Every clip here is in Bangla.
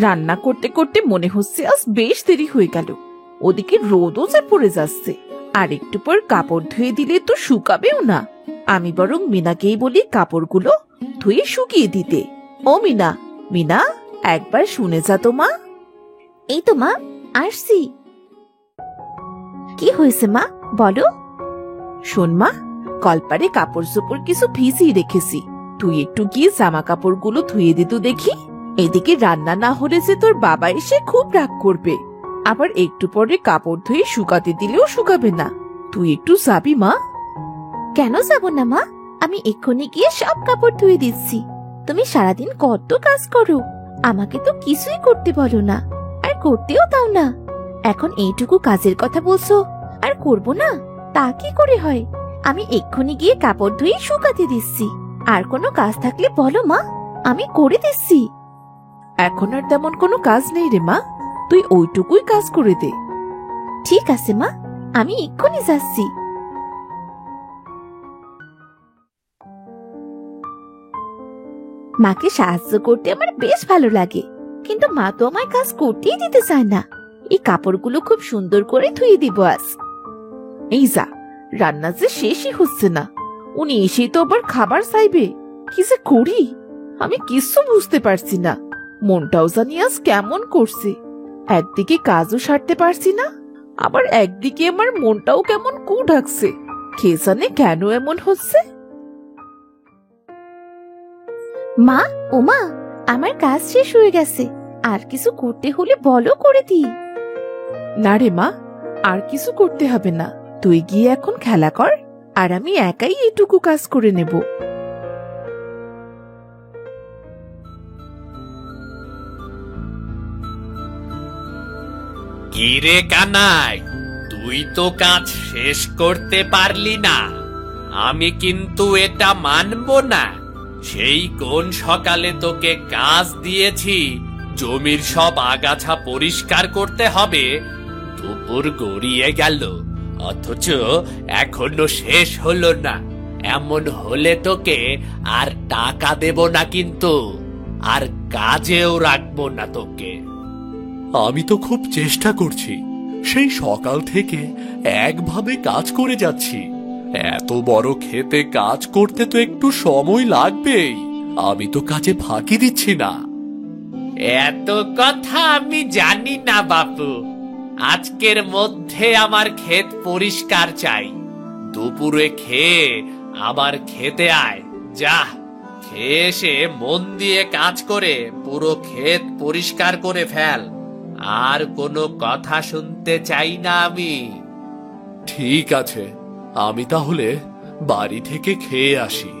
রান্না করতে করতে মনে হচ্ছে আজ বেশ দেরি হয়ে গেল। ওদিকে রোদও যে পড়ে যাচ্ছে, আর একটু পর কাপড় ধুয়ে দিলে তো শুকাবেও না। আমি বরং মিনাকেই বলি কাপড়গুলো ধুয়ে শুকিয়ে দিতে। ও মিনা, মিনা, একবার শুনে যা তো মা। এই তো মা, আসছি। কি হয়েছে মা, বলো। শোন মা, কলপারে কাপড় চোপড় কিছু ভিজিয়ে রেখেছি, তুই একটু গিয়ে জামা কাপড়গুলো ধুয়ে দে তো দেখি। এদিকে রান্না না হলে যে তোর বাবা এসে খুব রাগ করবে, আবার একটু পরে কাপড় ধুয়ে শুকাতে দিলেও শুকাবে না। তুই একটু যাবি মা? কেন যাব না মা, আমি এক্ষুনি গিয়ে সব কাপড় ধুয়ে দিচ্ছি। তুমি সারাদিন কত কাজ করো, আমাকে তো কিছুই করতে বলো না, আর করতেও দাও না। এখন এইটুকু কাজের কথা বলছো আর করব না, তা কি করে হয়? আমি এক্ষুনি গিয়ে কাপড় ধুয়ে শুকাতে দিচ্ছি। আর কোনো কাজ থাকলে বলো মা, আমি করে দিচ্ছি। এখন আর তেমন কোনো কাজ নেই রে মা, তুই ওইটুকুই কাজ করে দে। ঠিক আছে মা, আমি এক্ষুনি যাচ্ছি। মাকে সাহায্য করতে আমার বেশ ভালো লাগে, কিন্তু মা তো আমায় কাজ করতেই দিতে চায় না। এই কাপড়গুলো খুব সুন্দর করে ধুয়ে দিব আজ। এই যা, রান্না যে শেষই হচ্ছে না, উনি এসেই তো আবার খাবার চাইবে। কি যে করি আমি কিছু বুঝতে পারছি না। মনটাও জানি আজ কেমন করছে, একদিকে কাজও সারতে পারছি না, আবার একদিকে আমার মনটাও কেমন কু ঢাকছে। কে জানে কেন এমন হচ্ছে। মা, ও মা, আমার কাজ শেষ হয়ে গেছে, আর কিছু করতে হলে বলো, করে দিই। না রে মা, আর কিছু করতে হবে না, তুই গিয়ে এখন খেলা কর, আর আমি একাই এটুকু কাজ করে নেব। কিরে কানাই, তুই তো কাজ শেষ করতে পারলি না। আমি কিন্তু এটা মানব না। সেই কোন সকালে তোকে কাজ দিয়েছি জমির সব আগাছা পরিষ্কার করতে হবে, দুপুর গড়িয়ে গেল অথচ এখনো শেষ হলো না। এমন হলে তোকে আর টাকা দেব না, কিন্তু আর কাজেও রাখবো না তোকে। আমি তো খুব চেষ্টা করছি, সেই সকাল থেকে একভাবে কাজ করে যাচ্ছি। এত বড় ক্ষেতে কাজ করতে তো একটু সময় লাগবেই, আমি তো কাজে ফাঁকি দিচ্ছি না। এত কথা আমি জানি না বাপু, আজকের মধ্যে আমার ক্ষেত পরিষ্কার চাই। দুপুরে খেয়ে আবার খেতে আয়, যা। খেয়ে এসে মন দিয়ে কাজ করে পুরো ক্ষেত পরিষ্কার করে ফেল। আর কোনো কথা শুনতে চাই না আমি। ঠিক আছে, আমি তাহলে বাড়ি থেকে খেয়ে আসি।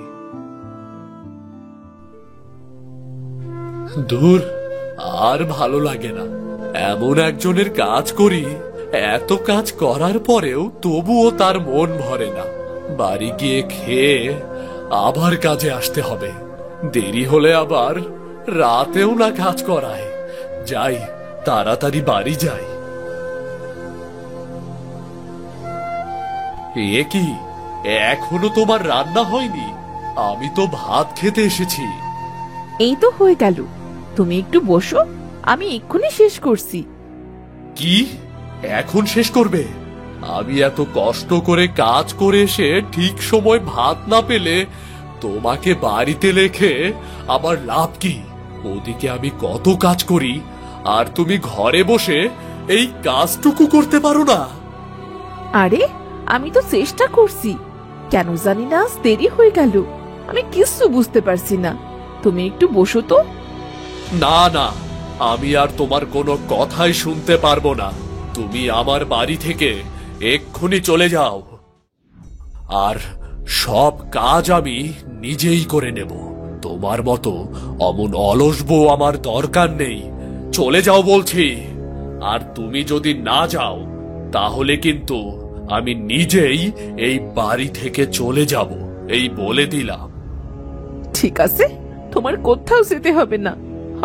দূর, আর ভালো লাগে না। এমন একজনের কাজ করি, এত কাজ করার পরেও তবুও তার মন ভরে না। বাড়ি গিয়ে খেয়ে আবার কাজে আসতে হবে, দেরি হলে আবার রাতেও না কাজ করায়। যাই, তাড়াতাড়ি বাড়ি যাই। এ কি, এখনো তোমার রান্না হয়নি? আমি তো ভাত খেতে এসেছি। এই তো হয়ে গেল, তুমি একটু বসো, আমি এক্ষুনি শেষ করছি। কি, এখন শেষ করবে? আমি এত কষ্ট করে কাজ করে এসে ঠিক সময় ভাত না পেলে তোমাকে বাড়িতে রেখে আমার লাভ কি? ওদিকে আমি কত কাজ করি, আর তুমি ঘরে বসে এই কাজটুকু করতে পারো না? আরে, আমি তো চেষ্টা করছি, কেন জানি না আজ দেরি হয়ে গেল। আমি কিছু বুঝতে পারছি না, তুমি একটু বসো তো। না না, আমি আর তোমার কোনো কথাই শুনতে পারবো না। তুমি আমার বাড়ি থেকে এক্ষুনি চলে যাও, আর সব কাজ আমি নিজেই করে নেব। তোমার মতো অমন অলস বউ আমার দরকার নেই। চলে যাও বলছি। আর তুমি যদি না যাও তাহলে কিন্তু আমি নিজেই এই বাড়ি থেকে চলে যাব, এই বলে দিলাম। ঠিক আছে, তোমার কোথাও যেতে হবে না,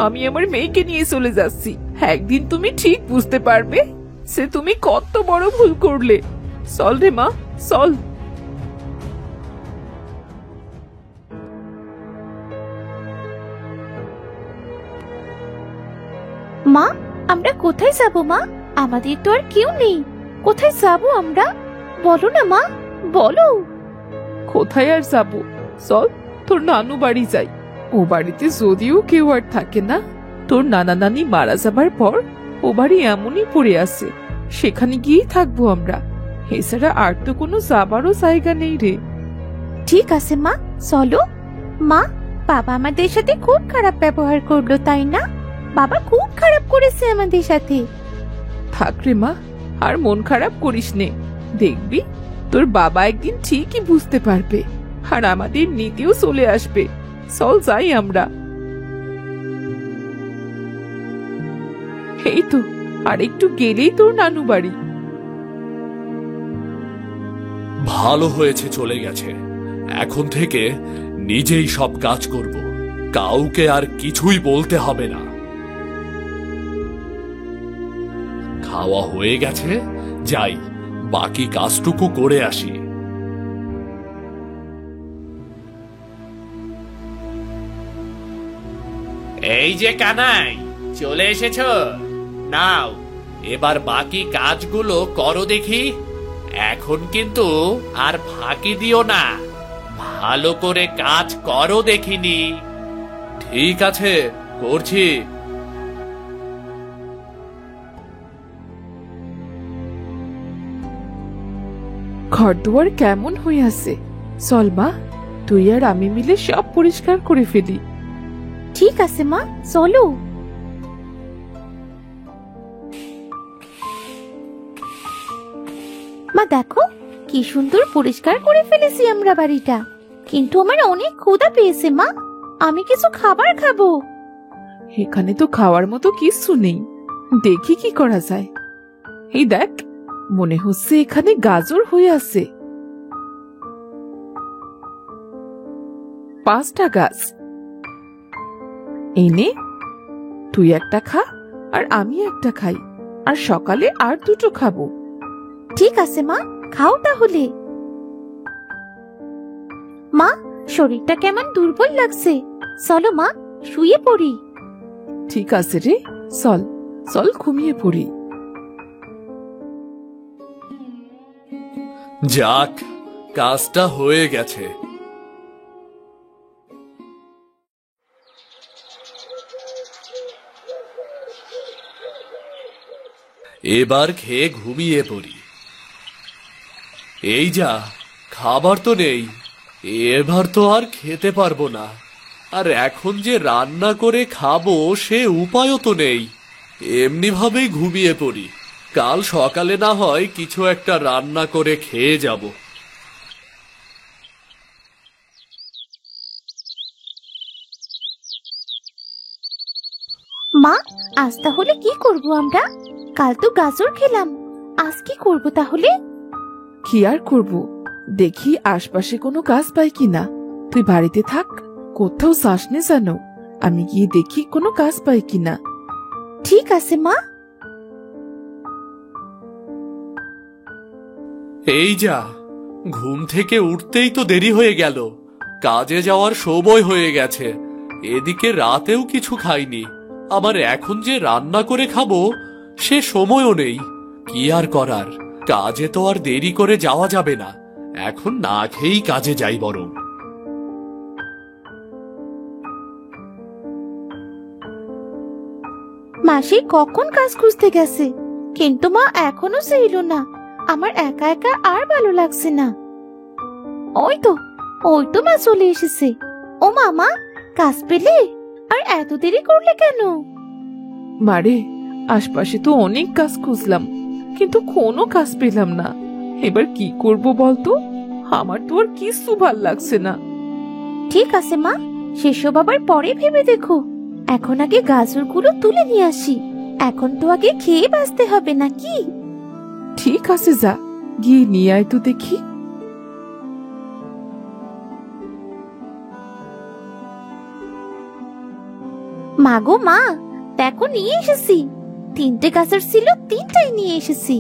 আমি আমার মেয়েকে নিয়ে চলে যাচ্ছি। একদিন তুমি ঠিক বুঝতে পারবে সে তুমি কত বড় ভুল করলে। চল রে মা, চল। আমরা কোথায় যাব মা? আমাদের তো আর কেউ নেই। কোথায় যাব আমরা? বলো না মা, বলো। কোথায় আর যাবো? চল তোর নানু বাড়ি যাই। ও বাড়িতে যদিও কেউ আর থাকে না, তোর নানা নানি মারা যাবার পর ও বাড়ি এমনই পড়ে আছে, সেখানে গিয়েই থাকবো আমরা। এছাড়া আর তো কোনো যাবারও জায়গা নেই রে। ঠিক আছে মা, চলো। মা, বাবা আমাদের সাথে খুব খারাপ ব্যবহার করলো, তাই না? বাবা খুব খারাপ করেছে আমাদের সাথে। থাক রে মা, আর মন খারাপ করিস নে। দেখবি তোর বাবা একদিন ঠিকই বুঝতে পারবে, আর আমাদের নীতিও চলে আসবে। চল যাই আমরা। এই তো আর একটু গেলেই তোর নানু বাড়ি। ভালো হয়েছে চলে গেছে। এখন থেকে নিজেই সব কাজ করব, কাউকে আর কিছুই বলতে হবে না। খাওয়া হয়ে গেছে, যাই বাকি কাজটুকু করে আসি। এই যে কানাই, চলে এসেছো। নাও, এবার বাকি কাজগুলো করো দেখি। এখন কিন্তু আর ফাঁকি দিও না, ভালো করে কাজ করো দেখিনি। ঠিক আছে, করছি। ঘরদুয়ার কেমন হয়ে আছে? চল মা, তুই আর আমি মিলে সব পরিষ্কার করে ফেলি। ঠিক আছে মা, চলো। মা দেখো, কি সুন্দর পরিষ্কার করে ফেলেছি আমরা বাড়িটা। কিন্তু আমার অনেক ক্ষুধা পেয়েছে মা, আমি কিছু খাবার খাবো। এখানে তো খাওয়ার মতো কিছু নেই, দেখি কি করা যায়। এই দেখ, মনে হচ্ছে এখানে গাজর হয়ে আছে। 5টা গাছ। এই নে, তুই একটা খা আর আমি একটা খাই, আর সকালে আর 2টো খাবো। ঠিক আছে মা, খাও তাহলে। মা, শরীরটা কেমন দুর্বল লাগছে, চলো মা শুয়ে পড়ি। ঠিক আছে রে, চল চল ঘুমিয়ে পড়ি। যাক, কাজটা হয়ে গেছে। এবার খেয়ে ঘুমিয়ে পড়ি। এই যা, খাবার তো নেই, এবার তো আর খেতে পারবো না। আর এখন যে রান্না করে খাবো সে উপায়ও তো নেই। এমনি ভাবেই ঘুমিয়ে পড়ি, কাল সকালে না হয় কিছু একটা রান্না করে খেয়ে যাব। মা, আজ তাহলে কি করব আমরা? কাল তো গাজর খেলাম, আজ কি করব তাহলে? কি আর করব, দেখি আশপাশে কোনো গাছ পাই কিনা। তুই বাড়িতে থাক, কোথাও যাস নে জানো। আমি গিয়ে দেখি কোনো গাছ পাই কিনা। ঠিক আছে মা। এই যা, ঘুম থেকে উঠতেই তো দেরি হয়ে গেল, কাজে যাওয়ার সময় হয়ে গেছে। এদিকে রাতেও কিছু খাইনি, আবার এখন যে রান্না করে খাবো সে সময়ও নেই। কি আর করার, কাজে তো আর দেরি করে যাওয়া যাবে না। এখন না খেয়েই কাজে যাই বরং। মাসি কখন কাজ খুঁজতে গেছে, কিন্তু মা এখনো এলো না। আমার একা একা আর ভালো লাগছে না। ওই তো মা চলে এসেছে। ও মামা, কাজ পেলে? আর এত দেরি করলে কেন? মারে, আশপাশে তো অনেক কাজ খুঁজলাম, কিন্তু কোনো কাজ পেলাম না। এবার কি করব বলতো? আমার তো আর কিছু ভাল লাগছে না। ঠিক আছে মা, সেসব আবার পরে ভেবে দেখো। এখন আগে গাজরগুলো তুলে নিয়ে আসি, এখন তো আগে খেয়ে বাঁচতে হবে নাকি? ঠিক আছে, যা গিয়ে নিয়ে আয় তো দেখি। মা গো মা, দেখো নিয়ে এসেছি। 3টে গাজর ছিল, 3টাই নিয়ে এসেছি।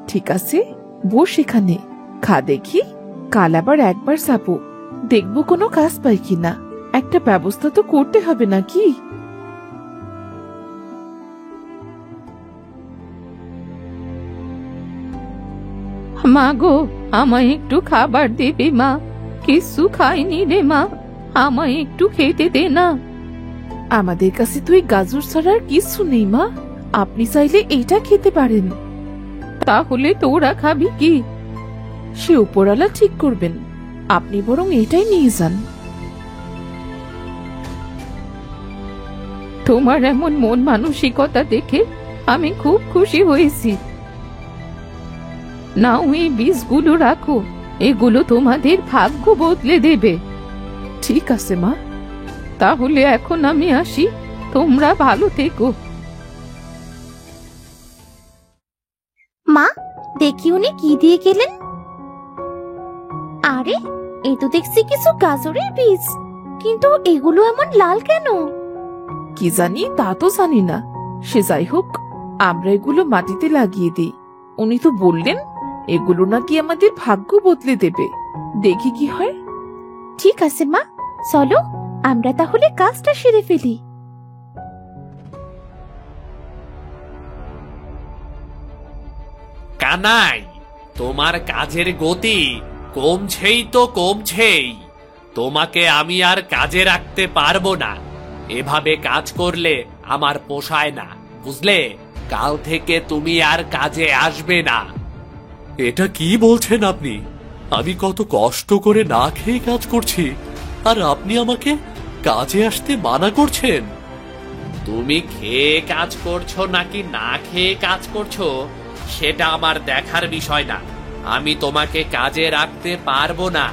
ঠিক আছে, বস এখানে, খা দেখি। কাল আবার একবার যাবো, দেখবো কোনো কাজ পাই কিনা। একটা ব্যবস্থা তো করতে হবে নাকি? মা গো, আমায় একটু খাবার দেবে মা? কিছু খাইনি রে মা, আমায় একটু খেতে দে না। আমাদের কাছে তো এই গাজর ছাড়া আর কিছু নেই মা, আপনি চাইলে এইটা খেতে পারেন। তাহলে তোরা খাবি কি? সে উপরওয়ালা ঠিক করবেন, আপনি বরং এটাই নিয়ে যান। তোমার এমন মন মানসিকতা দেখে আমি খুব খুশি হয়েছি। নাও, এই বীজগুলো রাখো, এগুলো তোমাদের ভাগ্য বদলে দেবে। ঠিক আছে মা, তাহলে এখন আমি আসি, তোমরা ভালো থেকো। মা, দেখি উনি কি দিয়ে গেলেন। আরে, এ তো দেখছি কিছু গাজরের বীজ, কিন্তু এগুলো এমন লাল কেন? কি জানি, তা তো জানি না। সে যাই হোক, আমরা এগুলো মাটিতে লাগিয়ে দিই। উনি তো বললেন এগুলো নাকি আমাদের ভাগ্য বদলে দেবে। দেখি কি হয়। ঠিক আছে মা, চলো আমরা তাহলে কাজটা সেরে ফেলি। কানাই, তোমার কাজের গতি কমছেই তো কমছেই। তোমাকে আমি আর কাজে রাখতে পারবো না। এভাবে কাজ করলে আমার পোষায় না, বুঝলে? কাল থেকে তুমি আর কাজে আসবে না। এটা কি বলছেন আপনি? আমি কত কষ্ট করে না খেয়ে কাজ করছি, আর আপনি আমাকে কাজে আসতে মানা করছেন? তুমি খেয়ে কাজ করছো নাকি না খেয়ে কাজ করছো সেটা আমার দেখার বিষয় না। আমি তোমাকে কাজে রাখতে পারবো না।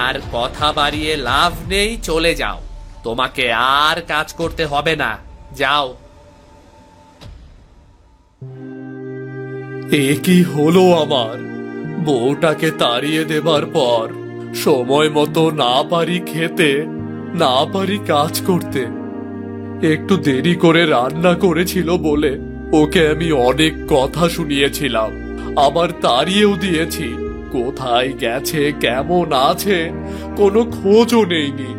আর কথা বাড়িয়ে লাভ নেই, চলে যাও। তোমাকে আর কাজ করতে হবে না, যাও। এ কি হলো আমার? বউটাকে তাড়িয়ে দেবার পর সময় মতো না পারি খেতে, না পারি কাজ করতে। একটু দেরি করে রান্না করেছিল বলে ওকে আমি অনেক কথা শুনিয়েছিলাম, আবার তাড়িয়েও দিয়েছি। কোথায় গেছে, কেমন আছে, কোনো খোঁজও নেইনি।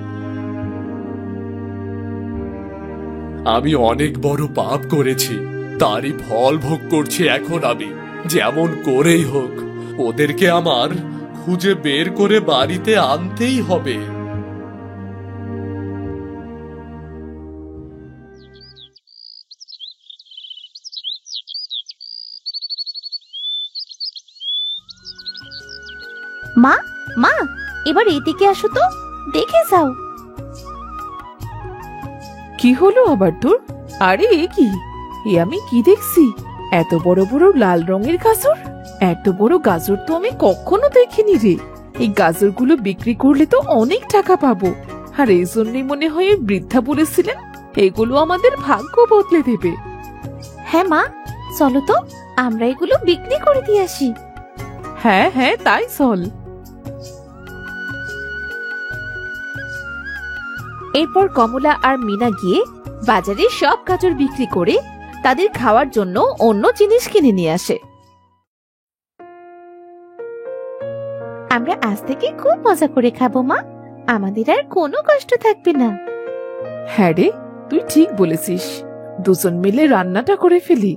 আমি অনেক বড় পাপ করেছি, তারই ফল ভোগ করছি এখন আমি। যেমন করেই হোক ওদেরকে আমার খুঁজে বের করে বাড়িতে আনতেই হবে। মা, মা, এবার এদিকে আসো তো, দেখে যাও। কি হলো আবার তোর? আরে এ কি? এ আমি কি দেখছি? এত বড় বড় লাল রঙের গাজর! এত বড় গাজর তো আমি কখনো দেখিনি রে। এই গাজরগুলো বিক্রি করলে তো অনেক টাকা পাবো। আর এই জন্যই মনে হয় এই বৃদ্ধা বলেছিলেন এগুলো আমাদের ভাগ্য বদলে দেবে। হ্যাঁ মা, চলো তো আমরা এগুলো বিক্রি করে দিয়ে আসি। হ্যাঁ হ্যাঁ, তাই চল। এরপর কমলা আর মিনা গিয়ে বাজারে সব গাজর বিক্রি করে তাদের খাওয়ার জন্য অন্য জিনিস কিনে নিয়ে আসে। আমরা আজ থেকে খুব মজা করে খাবো মা, আমাদের আর কোনো কষ্ট থাকবে না। হ্যাঁ রে, তুই ঠিক বলেছিস। দুজন মিলে রান্নাটা করে ফেলি।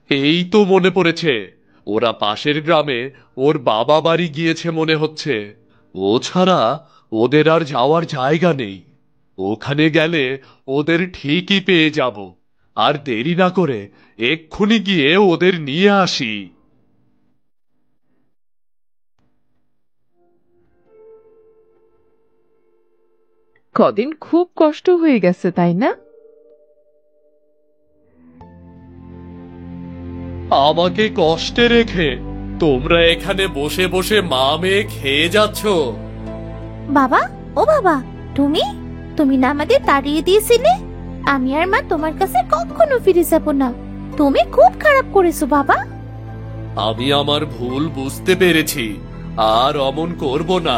এই তো মনে পড়েছে, ওরা পাশের গ্রামে ওর বাবা বাড়ি গিয়েছে মনে হচ্ছে। ও ছাড়া ওদের আর যাওয়ার জায়গা নেই। ওখানে গেলে ওদের ঠিকই পেয়ে যাব। আর দেরি না করে এক্ষুনি গিয়ে ওদের নিয়ে আসি। কদিন খুব কষ্ট হয়ে গেছে, তাই না? আমাকে কষ্টে রেখে তোমরা এখানে বসে বসে মা মেয়ে খেয়ে যাচ্ছ। বাবা, ও বাবা, তুমি তুমি না আমাদের তাড়িয়ে দিয়েছিলে? আমি আর মা তোমার কাছে কখনো ফিরে যাব না। তুমি খুব খারাপ করেছো বাবা। আমি আমার ভুল বুঝতে পেরেছি, আর অমন করব না।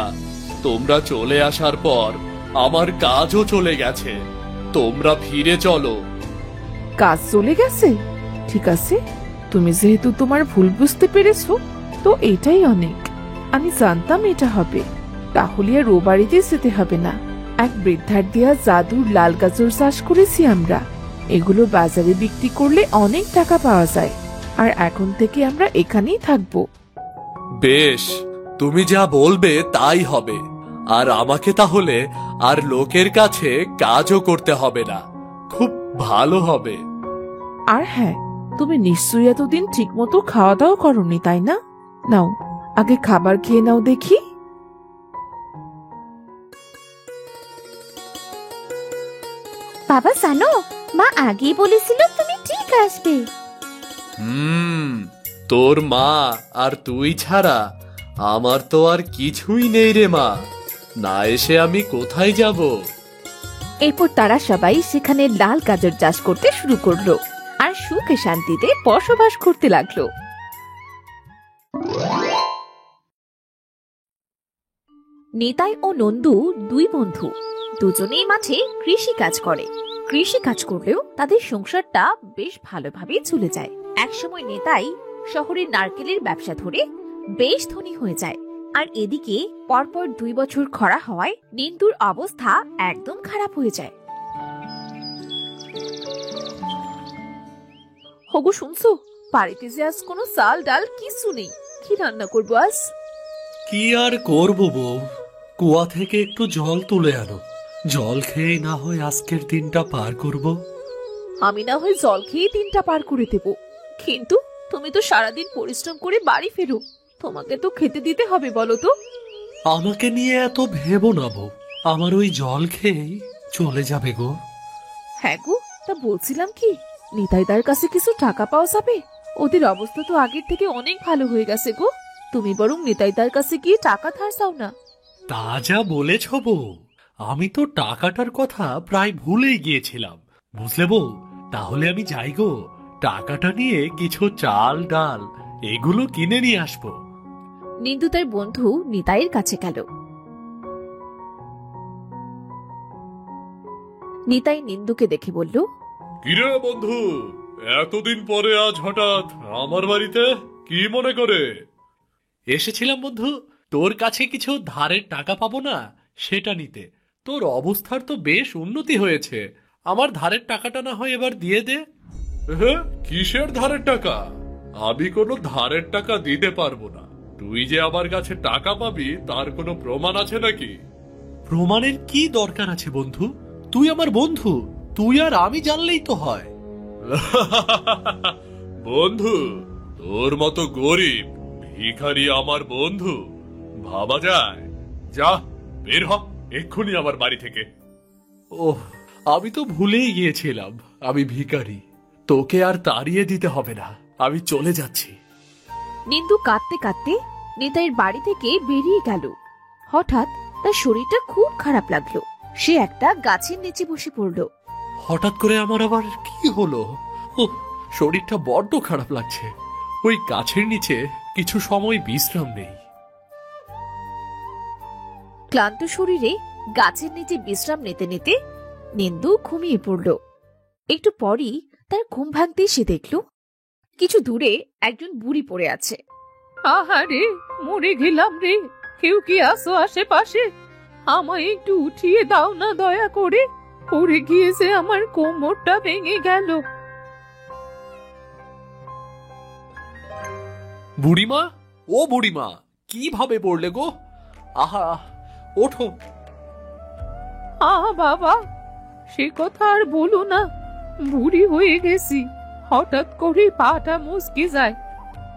তোমরা চলে আসার পর আমার কাজও চলে গেছে। তোমরা ফিরে চলো। কাজ চলে গেছে? ঠিক আছে, তুমি যেহেতু তোমার ভুল বুঝতে পেরেছো, তো এটাই অনেক। আমি জানতাম এটা হবে, তাহলে আর ও বাড়িতে যেতে হবে না। এক বৃদ্ধার দেয়া জাদুর লাল গাজর চাষ করেছি আমরা। এগুলো বাজারে বিক্রি করলে অনেক টাকা পাওয়া যায়। আর এখন থেকে আমরা এখানেই থাকবো। বেশ, তুমি যা বলবে তাই হবে। আর আমাকে তাহলে আর লোকের কাছে কাজও করতে হবে না, খুব ভালো হবে। আর হ্যাঁ, তুমি নিশ্চয়ই এতদিন ঠিক মতো খাওয়া দাওয়া করনি, তাই না? নাও, আগে খাবার খেয়ে নাও দেখি। বাবা জানো, মা আগেই বলেছিল তুমি ঠিক আসবে। তোর মা আর তুই ছাড়া আমার তো আর কিছুই নেই রে মা, না এসে আমি কোথায় যাব? এরপর তারা সবাই সেখানে লাল গাজর চাষ করতে শুরু করলো আর সুখে শান্তিতে বসবাস করতে লাগলো। নিতাই ও নন্দু দুই বন্ধু, দুজনেই মাঠে কৃষি কাজ করে। কৃষি কাজ করলেও তাদের সংসারটা বেশ ভালোভাবেই চলে যায়। একসময় নিতাই শহরের নারকেলের ব্যবসা ধরে বেশ ধনী হয়ে যায়। আর এদিকে পরপর 2 বছর খরা হওয়ায় নিন্দুর অবস্থা একদম খারাপ হয়ে যায়। হগো শুনছো, বাড়িতে যে আজ কোনো চাল ডাল কিছু নেই, কি রান্না করবো আজ? কি আর করবো বউ, কুয়া থেকে একটু জল তুলে আনো, জল খেয়ে না হয় আজকের দিনটা পার করব। আমি না হয় জল খেয়ে দিনটা পার করে দেব, কিন্তু তুমি তো সারাদিন পরিশ্রম করে বাড়ি ফেরো, তোমাকে তো খেতে দিতে হবে, বলো তো। আমাকে নিয়ে এত ভেবো না বউ, আমার ওই জল খেয়েই চলে যাবে গো। হ্যাঁ গো, তা বলছিলাম কি, নিতাইদার কাছে কিছু টাকা পাওয়া যাবে? ওদের অবস্থা তো আগের থেকে অনেক ভালো হয়ে গেছে গো, তুমি বরং নিতাইদার কাছে গিয়ে টাকা ধার চাও না। তা যা বলেছ বউ, আমি তো টাকাটার কথা প্রায় ভুলেই গিয়েছিলাম, বুঝলে বউ। তাহলে আমি যাই গো, টাকাটা নিয়ে কিছু চাল ডাল এগুলো কিনে নিয়ে আসবো। নিন্দু তার বন্ধু নিতাইয়ের কাছে গেল। নিতাই নিন্দুকে দেখে বলল, কিরে বন্ধু, এতদিন পরে আজ হঠাৎ আমার বাড়িতে, কি মনে করে? এসেছিলাম বন্ধু, তোর কাছে কিছু ধারের টাকা পাবো না সেটা নিতে। তোর অবস্থার তো বেশ উন্নতি হয়েছে, আমার ধারের টাকাটা না হয় এবার দিয়ে দে। হ্যাঁ, কিসের ধারের টাকা? আমি কোনো ধারের টাকা দিতে পারবো না। তুই যে আমার কাছে টাকা পাবি তার কোনো প্রমাণ আছে নাকি? প্রমাণের কি দরকার আছে বন্ধু? তুই আমার বন্ধু, তুই আর আমি জানলেই তো হয়। বন্ধু? তোর মতো গরিব ভিখারি আমার বন্ধু ভাবা যায়? যা, বের হ এক্ষুনি আমার বাড়ি থেকে। ওহ, আমি তো ভুলেই গিয়েছিলাম আমি ভিখারি। তোকে আর তাড়িয়ে দিতে হবে না, আমি চলে যাচ্ছি। নিন্দু কাঁদতে কাঁদতে নিতাইয়ের বাড়ি থেকে বেরিয়ে গেল। হঠাৎ তার শরীরটা খুব খারাপ লাগলো, সে একটা গাছের নিচে বসে পড়ল। হঠাৎ করে আমার আবার কি হলো? ওহ, শরীরটা বড্ড খারাপ লাগছে। ওই গাছের নিচে কিছু সময় বিশ্রাম নেই। ক্লান্ত শরীরে গাছের নিচে বিশ্রাম নিতে নিতে নিন্দু ঘুমিয়ে পড়ল। একটু পরই তার ঘুম ভাঙতেই সে দেখল কিছু দূরে একজন বুড়ি পড়ে আছে। আহারে, মরে গেলাম রে, কেউ কি আসো আশেপাশে? আমায় একটু উঠিয়ে দাও না দয়া করে, পড়ে গিয়েছে আমার কোমরটা ভেঙে গেল। বুড়িমা, ও বুড়িমা, কিভাবে পড়লে গো? আহা, ওঠো। বাবা, সে কথা আর বলো না, বুড়ি হয়ে গেছি, হঠাৎ করে পাটা মুচকে যায়,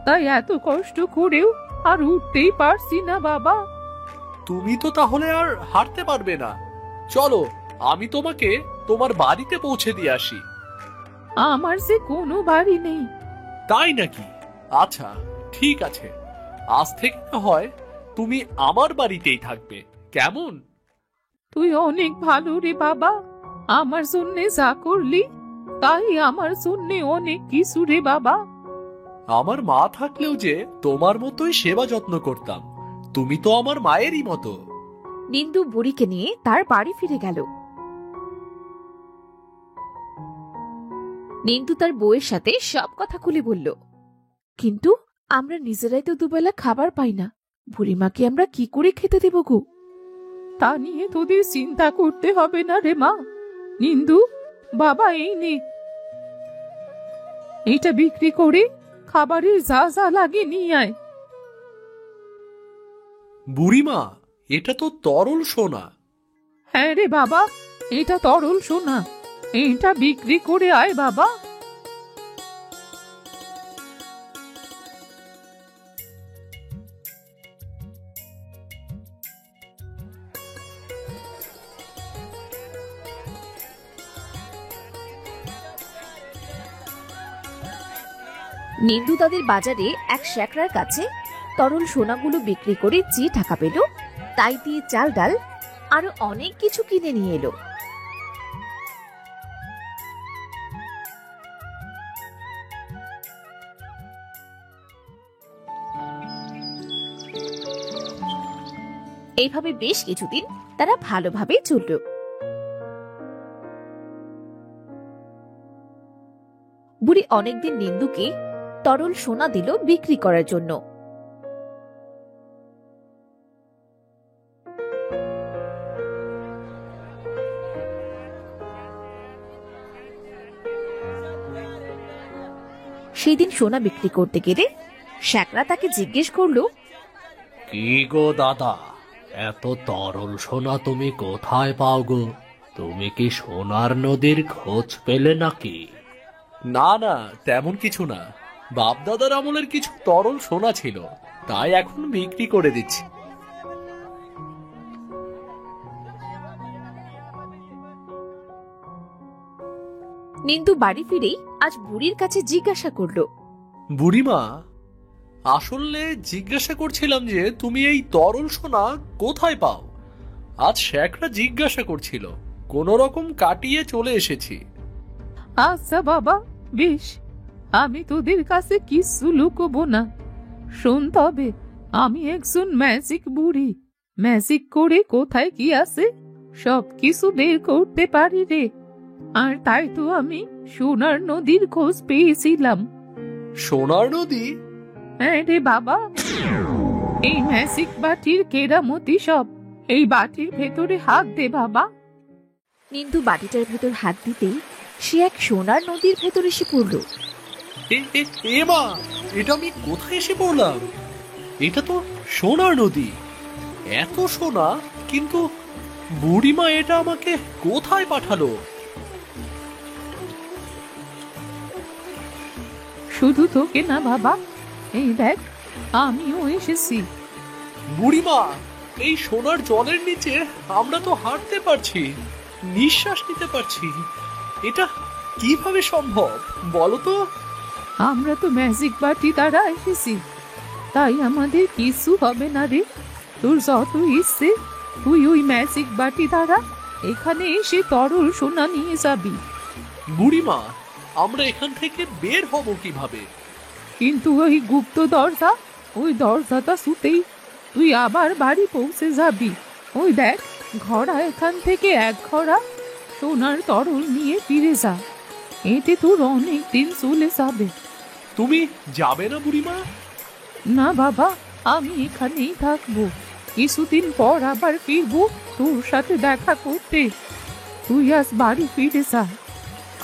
তাই এত কষ্ট করেও আর উঠতেই পারছি না বাবা। তুমি তো তাহলে আর হাঁটতে পারবে না। চলো, আমি তোমাকে তোমার বাড়িতে পৌঁছে দিয়ে আসি। আমার যে কোনো বাড়ি নেই। তাই নাকি? আচ্ছা, ঠিক আছে, আজ থেকে না হয় তুমি আমার বাড়িতেই থাকবে, কেমন? তুই অনেক ভালো রে বাবা, আমার জন্যে যা করলি তাই আমার জন্যে অনেক কিছু রে বাবা। আমার মা থাকলেও যে তোমার মতোই সেবা যত্ন করতাম, তুমি তো আমার মায়েরই মতো। নিন্দু বুড়িকে নিয়ে তার বাড়ি ফিরে গেল। নিন্দু তার বউয়ের সাথে সব কথা খুলে বলল। কিন্তু আমরা নিজেরাই তো দুবেলা খাবার পাই না, বুড়িমাকে আমরা কি করে খেতে দেব গো? তা নিয়ে তোদের চিন্তা করতে হবে না রে মা। নিন্দু, বাবা এই নে, এটা বিক্রি করে খাবারের যা যা লাগে নিয়ে আয়। বুড়িমা, এটা তো তরল সোনা। হ্যাঁ রে বাবা, এটা তরল সোনা, এটা বিক্রি করে আয় বাবা। নিন্দু তাদের বাজারে এক শ্যাকরার কাছে তরল সোনাগুলো বিক্রি করে যে টাকা পেল তাই দিয়ে চাল ডাল আরো অনেক কিছু কিনে নিয়ে এলো। এইভাবে বেশ কিছুদিন তারা ভালোভাবে চলল। বুড়ি অনেকদিন নিন্দুকে তরল সোনা দিল বিক্রি করার জন্য। সেদিন সোনা বিক্রি করতে গেলে শ্যাকরা তাকে জিজ্ঞেস করলো, কি গো দাদা, এত তরল সোনা তুমি কোথায় পাও গো? তুমি কি সোনার নদীর খোঁজ পেলে নাকি? না না, তেমন কিছু না। বাপদাদার আমলের কিছু তরল সোনা ছিল, তাই এখন বিক্রি করে দিচ্ছি। নিন্দু বাড়ি ফিরেই আজ বুড়ির কাছে জিজ্ঞাসা করলো, বুড়িমা, আসলে জিজ্ঞাসা করছিলাম যে তুমি এই তরল সোনা কোথায় পাও। আজ শ্যাকরা জিজ্ঞাসা করছিল, কোন রকম কাটিয়ে চলে এসেছি। আচ্ছা বাবা, বেশ, আমি তোদের কাছে কিছু লুকোবো না। শোন তবে, আমি একজন ম্যাজিক বুড়ি, ম্যাজিক করে কোথায় কি আছে সব কিছু বের করতে পারি রে। আর তাই তো আমি সোনার নদীর খোঁজ পেয়েছিলাম। সোনার নদী? হ্যাঁ রে বাবা, এই ম্যাজিক বাটির কেরামতি সব এই বাটির ভেতরে হাত দে বাবা। নিন্দু বাটিটার ভেতর হাত দিতেই সে এক সোনার নদীর ভেতর এসে পড়ল। এ মা, এটা আমি কোথায় এসে পড়লাম? এটা তো সোনার নদী, এত সোনা, কিন্তু বুড়িমা এটা আমাকে কোথায় পাঠালো? শুধু তোকে না বাবা, এই দেখ, আমিও এসেছি। বুড়িমা, এই সোনার জলের নিচে আমরা তো হাঁটতে পারছি, নিঃশ্বাস নিতে পারছি, এটা কিভাবে সম্ভব বলো তো? আমরা তো ম্যাজিক বাটি দ্বারা এসেছি, তাই আমাদের কিছু হবে না রে। তোর যত ইচ্ছে তুই ওই ম্যাজিক বাটি দ্বারা এখানে এসে তরল সোনা নিয়ে যাবি। বুড়িমা, আমরা এখান থেকে বের হব কিভাবে? কিন্তু ওই গুপ্ত দরজা, ওই দরজাটা ছুতেই তুই আবার বাড়ি পৌঁছে যাবি। ওই দেখ, ঘোড়া এখান থেকে এক ঘোড়া সোনার তরল নিয়ে ফিরে যা, এতে তোর অনেক দিন চলে যাবে। তুমি যাবে না বুড়িমা? না বাবা, আমি এখানেই থাকবো, কিছুদিন পর আবার ফিরবো তোর সাথে দেখা করতে। তুই আজ বাড়ি ফিরে যা।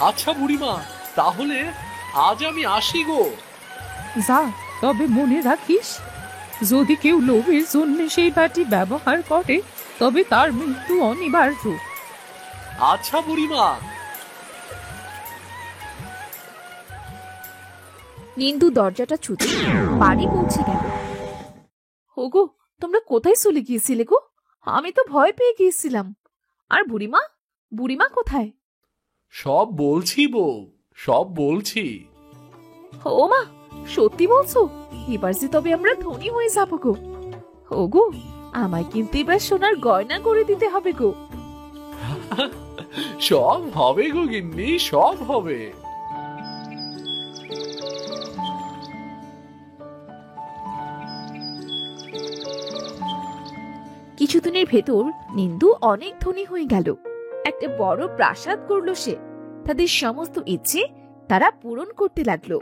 আচ্ছা বুড়িমা, তাহলে আজ আমি আসি গো। যা, তবে মনে রাখিস, যদি কেউ লোভের জন্য সেই বাটি ব্যবহার করে তবে তার মৃত্যু অনিবার্য। আচ্ছা বুড়িমা। নিন্দু দরজাটা ছুতে বাড়ি পৌঁছে গেল। ওগো, তোমরা কোথায় চলে গিয়েছিলে গো? আমি তো ভয় পেয়ে গিয়েছিলাম। আর বুড়িমা, বুড়িমা কোথায়? সব বলছি বউ, সব বলছি। ও মা, সত্যি বলছো? এবার যে তবে আমরা ধনী হয়ে যাবো গো। ওগো, আমায় কিন্তু এবার সোনার গয়না করে দিতে হবে গো। সব হবে গো গিন্নি, সব হবে। কিছুদিনের ভেতর নিন্দু অনেক ধনী হয়ে গেল। একটা বড় প্রাসাদ করলো সে। তাদের সমস্ত ইচ্ছে তারা পূরণ করতে লাগলো।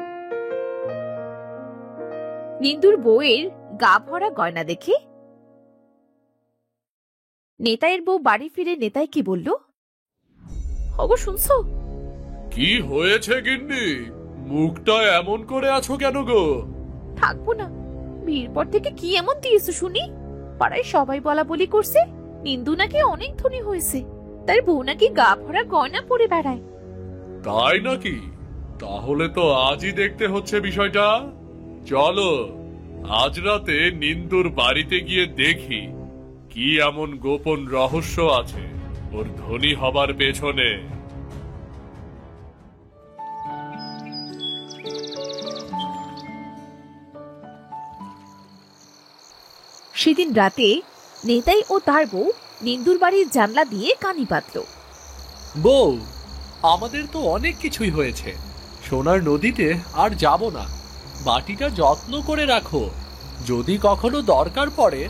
নিন্দুর বউয়ের গা ভরা গয়না দেখে নেতাইয়ের বউ বাড়ি ফিরে নেতাইকে বলল, ওগো শুনছো? কি হয়েছে গিন্নি? মুখটা এমন করে আছো কেন গো? থাকবো না। বিয়ের পর থেকে কি এমন দিয়েছো শুনি? পাড়ায় সবাই বলা বলি করছে নিন্দু নাকি অনেক ধনী হয়েছে, তার বউ নাকি গা ভরা গয়না পরে বেড়ায়। তাই নাকি? তাহলে তো আজই দেখতে হচ্ছে বিষয়টা। চলো আজ রাতে নিন্দুর বাড়িতে গিয়ে দেখি কি এমন গোপন রহস্য আছে ওর ধনী হবার পেছনে। সেদিন রাতে নেতাই ও তার বউ নিন্দুর বাড়ির জানলা দিয়ে কানি পাতল। বউ, আমাদের তো অনেক কিছুই হয়েছে, সোনার নদীতে আর যাব না। বাটিটা যত্ন করে রাখো, যদি কখনো দরকার পড়ে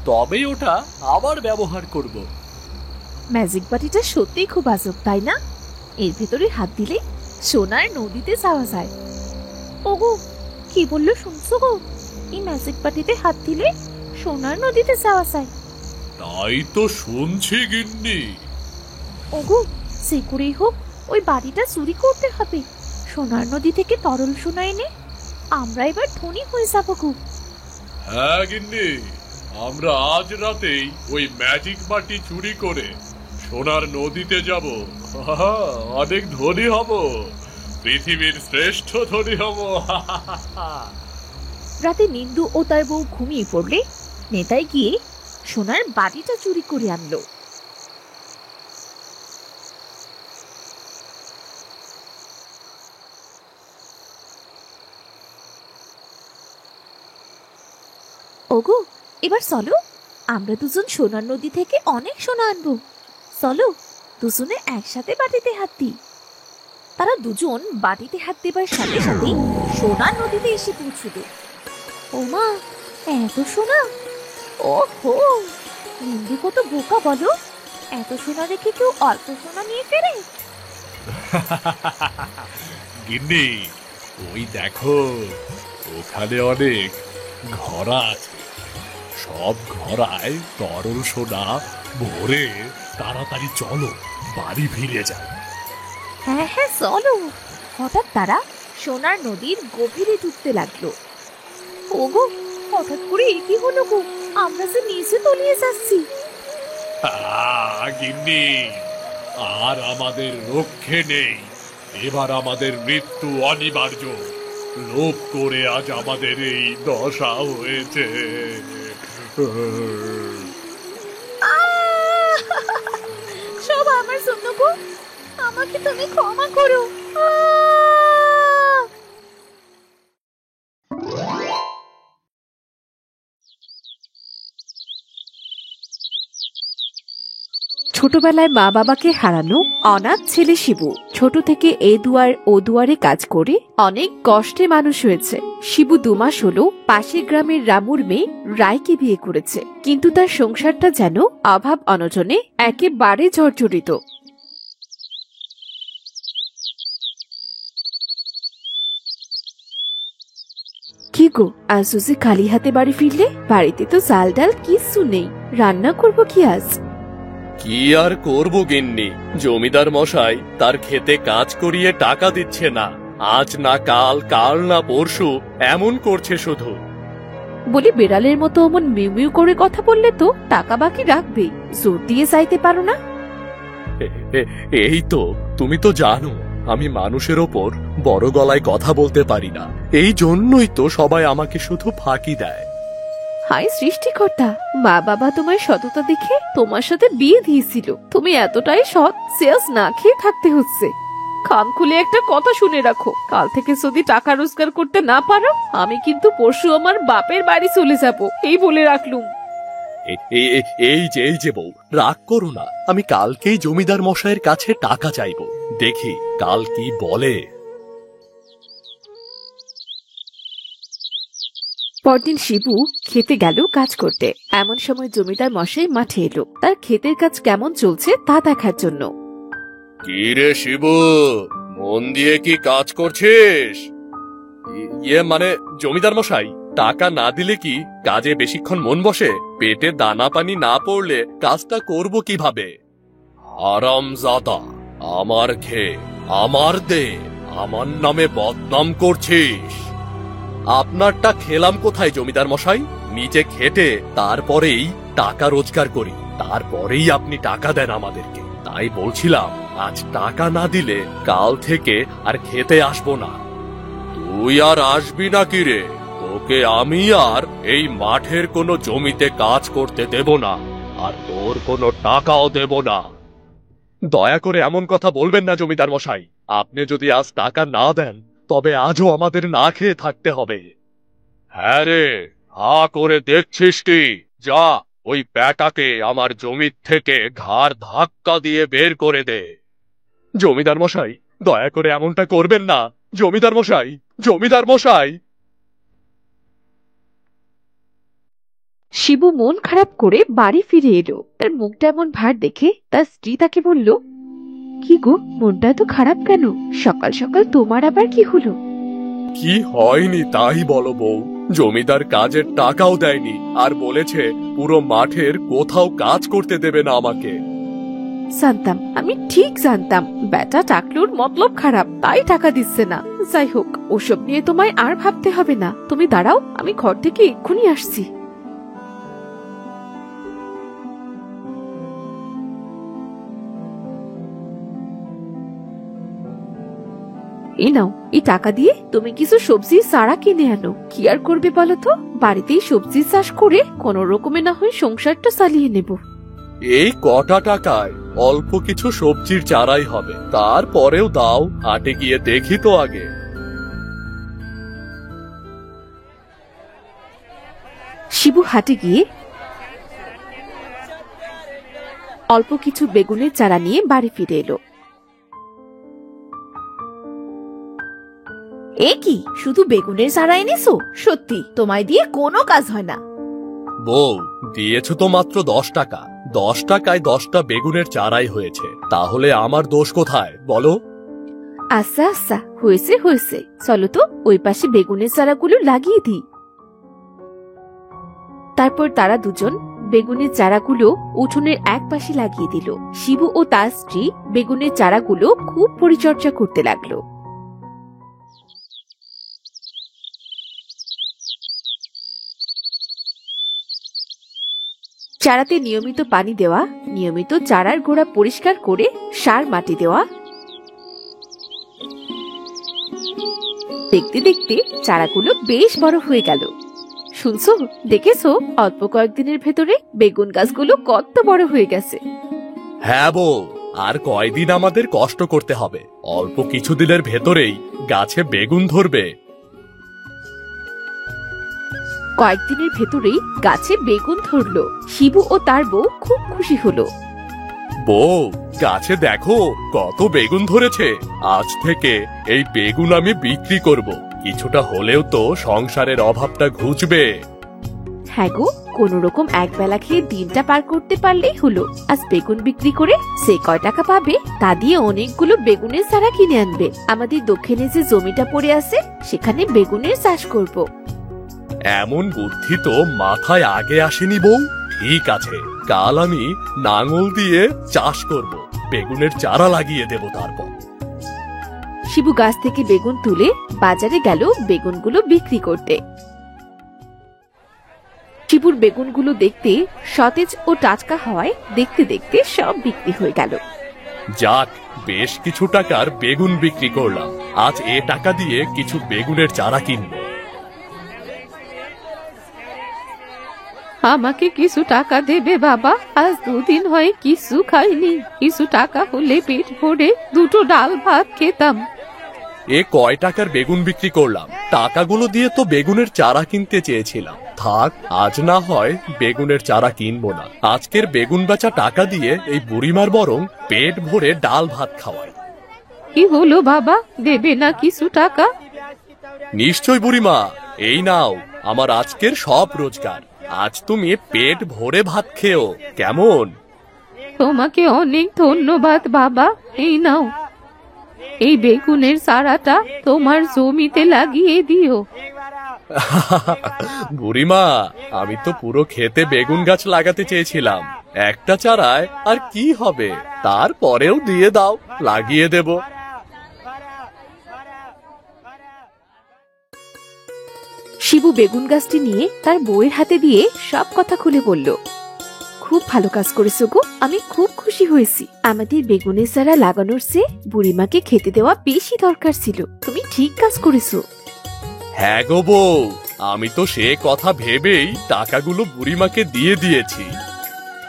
তবেই ওটা আবার ব্যবহার করব। ম্যাজিক বাটিটা সত্যিই খুব আজব, তাই না? এর ভেতরে হাত দিলে সোনার নদীতে যাওয়া যায়। ওগো, কি বললো শুনছো গো? এই ম্যাজিক বাটিতে হাত দিলে সোনার নদীতে যাওয়া যায়। তাই তো শুনছি গিন্নি। ওগো, সে করেই হোক ওই বাড়িটা চুরি করতে হবে। সোনার নদী থেকে তরল সোনা এনে আমরা এবার ধনী হয়ে যাবো গো। হ্যাঁ গিন্নি, আমরা আজ রাতেই ওই ম্যাজিক বাটি চুরি করে সোনার নদীতে যাব। অনেক ধনী হব, পৃথিবীর শ্রেষ্ঠ ধনী হব। রাতে নিন্দু ও তার বউ ঘুমিয়ে পড়লে নেতাই গিয়ে সোনার বাটিটা চুরি করে আনলো। ওগো, এবার চলো, আমরা দুজন সোনার নদী থেকে অনেক সোনা আনবো। চলো দুজনে একসাথে বাটিতে হাত দিই। তারা দুজন বাটিতে হাত দেবার সাথে সাথেই সোনার নদীতে এসে পৌঁছলো। ওমা, এত সোনা! ওহো, নিন্দু কত বোকা বলো! এত সোনা রেখে কেউ অল্প সোনা নিয়ে ফেরে? গিন্নি, ওই দেখো, ওখানে অনেক ঘোড়া আছে। সব ঘোড়ায় তরল সোনা ভরে। তাড়াতাড়ি চলো, বাড়ি ফিরে যাই। হ্যাঁ হ্যাঁ চলো। হঠাৎ তারা সোনার নদীর গভীরে ডুবতে লাগলো। ওগো, হঠাৎ করে কি হলো গো? আমরা যে নিচে তলিয়ে যাচ্ছি। গিন্নি, আর আমাদের রক্ষে নেই। এবার আমাদের মৃত্যু অনিবার্য। লোভ করে আজ আমাদের এই দশা হয়েছে। সব আমার জন্য গো, আমাকে তুমি ক্ষমা করো। ছোটবেলায় মা বাবাকে হারানো অনাথ ছেলে শিবু ছোট থেকে এ দুয়ার ও দুয়ারে কাজ করে অনেক কষ্টে মানুষ হয়েছে। শিবু 2 মাস হলো পাশের গ্রামের রামুর মেয়ে রায়কে বিয়ে করেছে, কিন্তু তার সংসারটা যেন অভাব অনটনে একেবারে জর্জরিত। কি গো, আজ সুজি খালি হাতে বাড়ি ফিরলে? বাড়িতে তো চাল ডাল কিচ্ছু নেই, রান্না করবো কি আজ? কি আর করব গিন্নি, জমিদার মশাই তার খেতে কাজ করিয়ে টাকা দিচ্ছে না। আজ না কাল, কাল না পরশু, এমন করছে শুধু। বলি, বেড়ালের মতো অমন মিউ মিউ করে কথা বললে তো টাকা বাকি রাখবে, জোর দিয়ে চাইতে পারো না? এই তো, তুমি তো জানো আমি মানুষের ওপর বড় গলায় কথা বলতে পারি না। এই জন্যই তো সবাই আমাকে শুধু ফাঁকি দেয়। হায় সৃষ্টিকর্তা, মা বাবা তোমার সততা দেখে তোমার সাথে বিয়ে দিয়েছিল। তুমি এতটাই সৎ, সেলস না খেয়ে থাকতে হচ্ছে। কান খুলে একটা কথা শুনে রাখো, কাল থেকে যদি টাকা রোজগার করতে না পারো, আমি কিন্তু পরশু আমার বাপের বাড়ি চলে যাব, এই বলে রাখলুম। এই যে বউ, রাগ করো না। আমি কালকেই জমিদার মশাইয়ের কাছে টাকা চাইবো, দেখি কাল কি বলে। পরদিন শিবু খেতে গেল কাজ করতে। এমন সময় জমিদার মশাই মাঠে এলো তার ক্ষেতের কাজ কেমন চলছে তা দেখার জন্য। কি রে শিবু, মন দিয়ে কি কাজ করছিস? মানে জমিদার মশাই, টাকা না দিলে কি কাজে বেশিক্ষণ মন বসে? পেটে দানা পানি না পড়লে কাজটা করব কিভাবে? হারামজাদা, আমার খেয়ে আমার দে, আমার নামে বদনাম করছিস? আপনারটা খেলাম কোথায় জমিদার মশাই? নিজে খেটে তারপরেই টাকা রোজগার করি, তারপরেই আপনি টাকা দেন আমাদেরকে। তাই বলছিলাম, আজ টাকা না দিলে কাল থেকে আর খেতে আসবো না। তুই আর আসবি না কি রে? তোকে আমি আর এই মাঠের কোনো জমিতে কাজ করতে দেব না, আর তোর কোনো টাকাও দেব না। দয়া করে এমন কথা বলবেন না জমিদার মশাই। আপনি যদি আজ টাকা না দেন তবে আজও আমাদের না খেয়ে থাকতে হবে। হ্যাঁ রে, হা করে দেখছিস কি? যা, ওই ব্যাটাকে আমার জমির থেকে ঘাড় ধাক্কা দিয়ে বের করে দে। জমিদার মশাই, দয়া করে এমনটা করবেন না। জমিদার মশাই, জমিদার মশাই। শিবু মন খারাপ করে বাড়ি ফিরে এলো। তার মুখটা এমন ভার দেখে তার স্ত্রী তাকে বলল, কি গো, মনটা তো খারাপ কেন? সকাল সকাল তোমার আবার কি হলো? কি হয়নি তাই বলো বউ। জমিদার কাজের টাকাও দেয়নি, আর বলেছে পুরো মাঠের কোথাও কাজ করতে দেবে না আমাকে। জানতাম, আমি ঠিক জানতাম বেটা টাকলুর মতলব খারাপ, তাই টাকা দিচ্ছে না। যাই হোক, ওসব নিয়ে তোমায় আর ভাবতে হবে না। তুমি দাঁড়াও, আমি ঘর থেকে এক্ষুনি আসছি। এই নাও, এই টাকা দিয়ে তুমি কিছু সবজি চারা কিনে আনো। কি আর করবে বলো তো, বাড়িতেই সবজি চাষ করে কোন রকমে না হয় সংসারটা চালিয়ে নেব। এই কটা টাকায় অল্প কিছু সবজির চারাই হবে, তারপরেও দাও, হাটে গিয়ে দেখি তো আগে। শিবু হাটে গিয়ে অল্প কিছু বেগুনের চারা নিয়ে বাড়ি ফিরে এলো। এ কি, শুধু বেগুনের চারা এনেছো? সত্যি তোমায় দিয়ে কোনো কাজ হয় না। বউ, দিয়েছ তো মাত্র 10 টাকা। 10 টাকায় 10টা বেগুনের চারাই হয়েছে, তাহলে আমার দোষ কোথায় বলো? আচ্ছা আচ্ছা, হয়েছে হয়েছে, চলো তো ওই পাশে বেগুনের চারাগুলো লাগিয়ে দিই। তারপর তারা দুজন বেগুনের চারাগুলো উঠোনের এক পাশে লাগিয়ে দিল। শিবু ও তার স্ত্রী বেগুনের চারাগুলো খুব পরিচর্যা করতে লাগলো। চারাতে নিয়মিত পানি দেওয়া, নিয়মিত চারার গোড়া পরিষ্কার করে সার মাটি দেওয়া। দেখতে দেখতে চারাগুলো বেশ বড় হয়ে গেল। শুনছো, দেখেছো, অল্প কয়েকদিনের ভেতরে বেগুন গাছগুলো কত বড় হয়ে গেছে। হ্যাঁ বউ, আর কয়দিন আমাদের কষ্ট করতে হবে। অল্প কিছু দিনের ভেতরেই গাছে বেগুন ধরবে। কয়েকদিনের ভেতরেই গাছে বেগুন ধরলো। শিবু ও তার বউ খুব খুশি হলো। বউ, গাছে দেখো কত বেগুন ধরেছে। আজ থেকে এই বেগুন আমি বিক্রি করব। কিছুটা হলেও তো সংসারের অভাবটা ঘুচবে। হ্যাঁ গো, কোন রকম এক বেলা খেয়ে দিনটা পার করতে পারলেই হলো। আজ বেগুন বিক্রি করে সে কয় টাকা পাবে তা দিয়ে অনেকগুলো বেগুনের চারা কিনে আনবে। আমাদের দক্ষিণে যে জমিটা পড়ে আছে সেখানে বেগুনের চাষ করব। এমন বুদ্ধি তো মাথায় আগে আসেনি বউ। ঠিক আছে, কাল আমি নাঙল দিয়ে চাষ করব, বেগুনের চারা লাগিয়ে দেব। তারপর শিবু গাছ থেকে বেগুন তুলে বাজারে গেল বেগুনগুলো বিক্রি করতে। শিবুর বেগুনগুলো দেখতে সতেজ ও টাটকা হওয়ায় দেখতে দেখতে সব বিক্রি হয়ে গেল। যাক, বেশ কিছু টাকার বেগুন বিক্রি করলাম। আজ এ টাকা দিয়ে কিছু বেগুনের চারা কিনব। আমাকে কিছু টাকা দেবে বাবা? আজ 2 দিন হয় কিছু খাইনি। কিছু টাকা হলে পেট ভরে দুটো ডাল ভাত খেতাম। এ কয় টাকার বেগুন বিক্রি করলাম? টাকাগুলো দিয়ে তো বেগুনের চারা কিনতে চেয়েছিলাম। থাক, আজ না হয় বেগুনের চারা কিনবো না। আজকের বেগুন বেচা টাকা দিয়ে এই বুড়িমার বরং পেট ভরে ডাল ভাত খাওয়াই। কি হলো বাবা, দেবে না কিছু টাকা? নিশ্চয় বুড়িমা, এই নাও আমার আজকের সব রোজগার। আজ তুমি পেট ভরে ভাত খেও, কেমন? তোমাকে অনেক ধন্যবাদ বাবা। এই নাও, এই বেগুনের চারাটা তোমার জমিতে লাগিয়ে দিও। বুড়িমা, আমি তো পুরো ক্ষেতে বেগুন গাছ লাগাতে চেয়েছিলাম। একটা চারায় আর কি হবে, তারপরেও দিয়ে দাও, লাগিয়ে দেব। শিবু বেগুন গাছটি নিয়ে তার বউয়ের হাতে দিয়ে সব কথা খুলে বলল। খুব ভালো কাজ করেছো গো, আমি খুব খুশি হয়েছি। আমাদের বেগুনের চারা লাগানোর চেয়ে বুড়িমাকে খেতে দেওয়া বেশি দরকার ছিল। তুমি ঠিক কাজ করেছো। হ্যাঁ গো বউ, আমি তো সে কথা ভেবেই টাকাগুলো বুড়িমাকে দিয়ে দিয়েছি।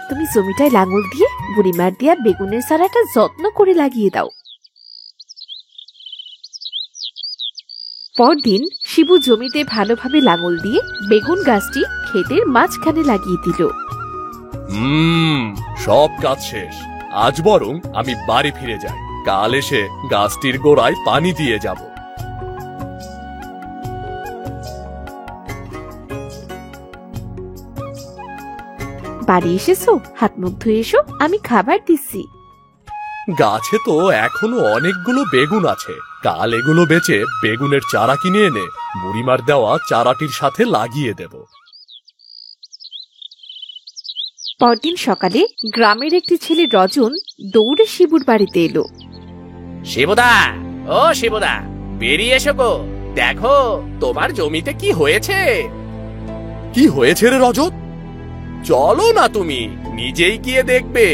তুমি জমিটায় লাঙল দিয়ে বুড়িমার দেয়া বেগুনের চারাটা যত্ন করে লাগিয়ে দাও। পরদিন শিবু জমিতে ভালোভাবে লাঙল দিয়ে বেগুন গাছটি ক্ষেতের মাঝখানে লাগিয়ে দিল। সব কাজ শেষ। আজ বরং আমি বাড়ি ফিরে যাই, কাল এসে গাছটির গোড়ায় পানি দিয়ে যাব। বাড়ি এসেছো? হাত মুখ ধুয়ে এসো, আমি খাবার দিচ্ছি। গাছে তো এখনো অনেকগুলো বেগুন আছে, কাল এগুলো বেচে বেগুনের চারা কিনে এনে বুড়িমার দেওয়া চারাটির সাথে লাগিয়ে দেব। পরদিন সকালে গ্রামের একটি ছেলে রজন দৌড়ে শিবুর বাড়িতে এলো। শিবুদা, ও শিবুদা, বেরিয়ে এসো গো, দেখো তোমার জমিতে কি হয়েছে। কি হয়েছে রে রজত? চলো না তুমি নিজেই গিয়ে দেখবে।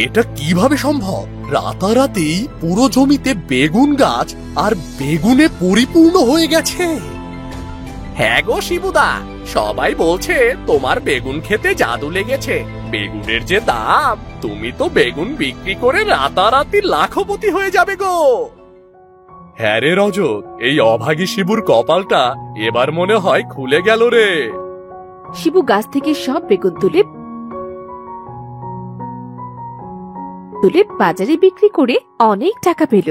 এটা কিভাবে সম্ভব? রাতারাতি পুরো জমিতে বেগুন গাছ আর বেগুনে পরিপূর্ণ হয়ে গেছে। হ্যাঁ গো শিবুদা, সবাই বলছে তোমার বেগুন খেতে জাদু লেগেছে। বেগুনের যে দাম, তুমি তো বেগুন বিক্রি করে রাতারাতি লাখপতি হয়ে যাবে গো। হ্যাঁ রে রজত, এই অভাগী শিবুর কপালটা এবার মনে হয় খুলে গেল রে। শিবু গাছ থেকে সব বেগুন তুলে বাজারে বিক্রি করে অনেক টাকা পেল।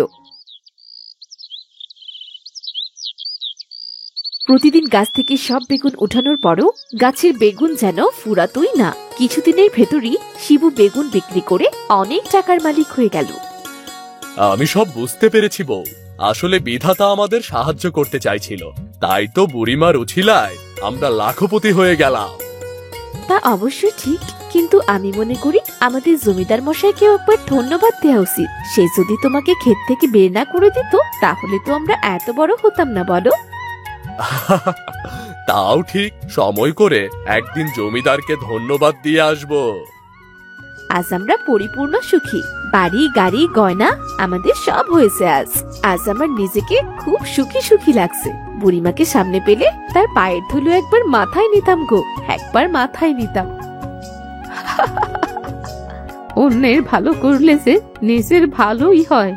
প্রতিদিন গাছ থেকে সব বেগুন উঠানোর পরও গাছের বেগুন যেন ফুরাতই না। কিছুদিনের ভেতরই শিবু বেগুন বিক্রি করে অনেক টাকার মালিক হয়ে গেল। আমি সব বুঝতে পেরেছি বউ, আসলে বিধাতা আমাদের সাহায্য করতে চাইছিল, তাই তো বুড়িমার উছিলায় আমরা লাখপতি হয়ে গেলাম। তা অবশ্যই ঠিক, কিন্তু আমি মনে করি আমাদের জমিদার মশাইকেও একবার ধন্যবাদ দেওয়া উচিত। সে যদি তোমাকে ক্ষেত থেকে বের না করে দিত, তাহলে তো আমরা এত বড় হতাম না, বলো? তাও ঠিক, সময় করে একদিন জমিদারকে ধন্যবাদ দিয়ে আসবো। আজ আমরা পরিপূর্ণ সুখী। বাড়ি, গাড়ি, গয়না আমাদের সব হয়েছে আজ। আজ আমার নিজেকে খুব সুখী সুখী লাগছে। বুড়িমাকে সামনে পেলে তার পায়ের ধুলো একবার মাথায় নিতাম গো, একবার মাথায় নিতাম। অন্যের ভালো করলে যে নিজের ভালোই হয়।